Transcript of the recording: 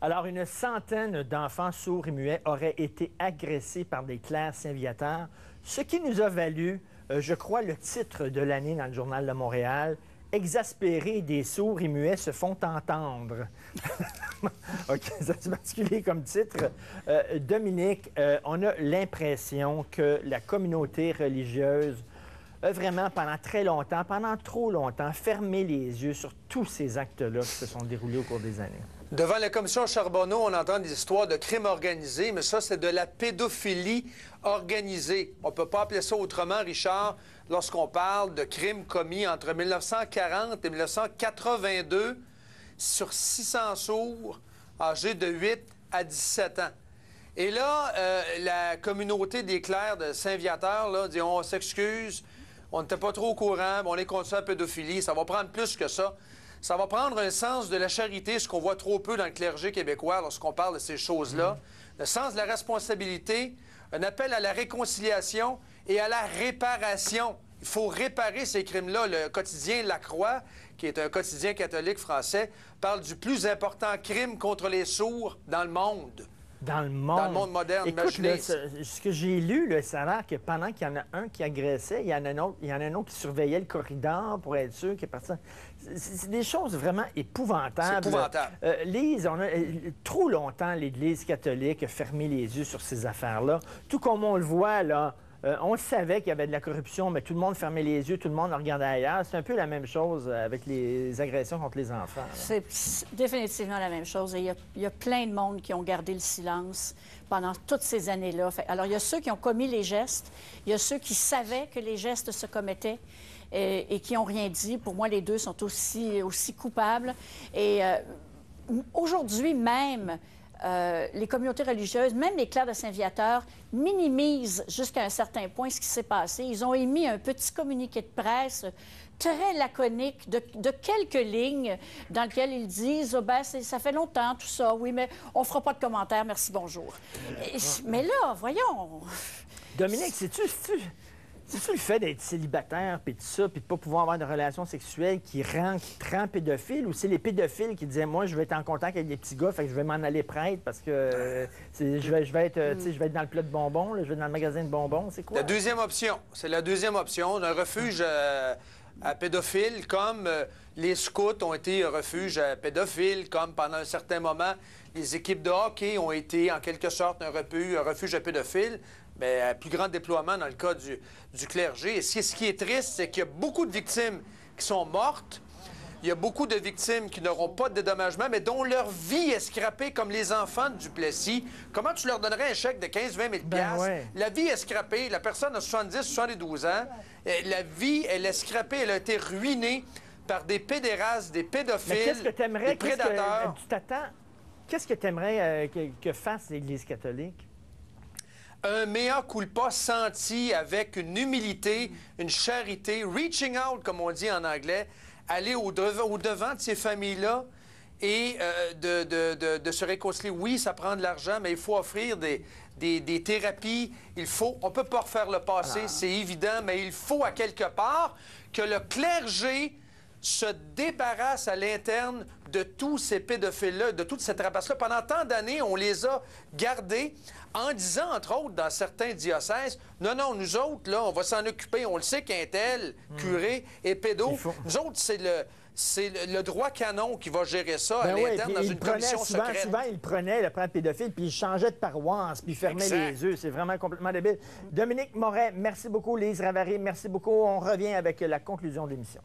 Alors, une centaine d'enfants sourds et muets auraient été agressés par des clercs Saint-Viateur, ce qui nous a valu, je crois, le titre de l'année dans le Journal de Montréal. Exaspérés, des sourds et muets se font entendre. OK, c'est particulier comme titre. Dominique, on a l'impression que la communauté religieuse a vraiment, pendant très longtemps, pendant trop longtemps, fermé les yeux sur tous ces actes-là qui se sont déroulés au cours des années. Devant la commission Charbonneau, on entend des histoires de crimes organisés, mais ça, c'est de la pédophilie organisée. On ne peut pas appeler ça autrement, Richard, lorsqu'on parle de crimes commis entre 1940 et 1982 sur 600 sourds âgés de 8 à 17 ans. Et là, la communauté des clercs de Saint-Viateur là, dit « on s'excuse, on n'était pas trop au courant, mais on est contre la pédophilie, ça va prendre plus que ça. » Ça va prendre un sens de la charité, ce qu'on voit trop peu dans le clergé québécois lorsqu'on parle de ces choses-là. Le sens de la responsabilité, un appel à la réconciliation et à la réparation. Il faut réparer ces crimes-là. Le quotidien La Croix, qui est un quotidien catholique français, parle du plus important crime contre les sourds dans le monde. Dans le monde. Dans le monde moderne. Écoute, là, ce que j'ai lu, là, ça a l'air que pendant qu'il y en a un qui agressait, il y en a un autre qui surveillait le corridor pour être sûr qu'il est parti. C'est des choses vraiment épouvantables. C'est épouvantable. Lise, on a trop longtemps, l'Église catholique a fermé les yeux sur ces affaires-là. Tout comme on le voit, là, on savait qu'il y avait de la corruption, mais tout le monde fermait les yeux, tout le monde regardait ailleurs. C'est un peu la même chose avec les agressions contre les enfants. C'est définitivement la même chose. Et il y a plein de monde qui ont gardé le silence pendant toutes ces années-là. Alors, il y a ceux qui ont commis les gestes, il y a ceux qui savaient que les gestes se commettaient et qui n'ont rien dit. Pour moi, les deux sont aussi coupables. Et aujourd'hui même, les communautés religieuses, même les clercs de Saint-Viateur, minimisent jusqu'à un certain point ce qui s'est passé. Ils ont émis un petit communiqué de presse très laconique de quelques lignes dans lequel ils disent « ben, ça fait longtemps, tout ça, oui, mais on fera pas de commentaires, merci, bonjour. » Mais là, voyons... Dominique, c'est-tu le fait d'être célibataire, puis tout ça, puis de ne pas pouvoir avoir de relations sexuelles qui rend pédophile, ou c'est les pédophiles qui disaient « Moi, je vais être en contact avec des petits gars, fait que je vais m'en aller prêtre parce que je vais être dans le plat de bonbons, là, je vais être dans le magasin de bonbons. » C'est quoi? La deuxième option, c'est la deuxième option, un refuge à pédophiles, comme les scouts ont été un refuge à pédophiles, comme pendant un certain moment, les équipes de hockey ont été en quelque sorte un refuge à pédophiles. Mais à plus grand déploiement dans le cas du clergé. Et ce qui est triste, c'est qu'il y a beaucoup de victimes qui sont mortes. Il y a beaucoup de victimes qui n'auront pas de dédommagement, mais dont leur vie est scrappée, comme les enfants de Duplessis. Comment tu leur donnerais un chèque de 15-20 000 ouais. La vie est scrappée. La personne a 70-72 ans. La vie, elle est scrappée. Elle a été ruinée par des pédérastes, des pédophiles, qu'est-ce que t'aimerais, des prédateurs. Qu'est-ce que tu aimerais que fasse l'Église catholique? Un mea culpa senti avec une humilité, une charité, reaching out, comme on dit en anglais, aller au-devant de ces familles-là et de se réconcilier. Oui, ça prend de l'argent, mais il faut offrir des thérapies. On ne peut pas refaire le passé, c'est évident, mais il faut à quelque part que le clergé se débarrasse à l'interne de tous ces pédophiles-là, de toute cette rapace-là. Pendant tant d'années, on les a gardés en disant, entre autres, dans certains diocèses, non, nous autres, là, on va s'en occuper. On le sait qu'un tel, curé et pédo, nous autres, c'est le droit canon qui va gérer ça à l'interne dans une commission secrète. Souvent, il prenait le prêtre pédophile, puis il changeait de paroisse, puis il fermait les yeux. C'est vraiment complètement débile. Dominique Moret, merci beaucoup. Lise Ravary, merci beaucoup. On revient avec la conclusion de l'émission.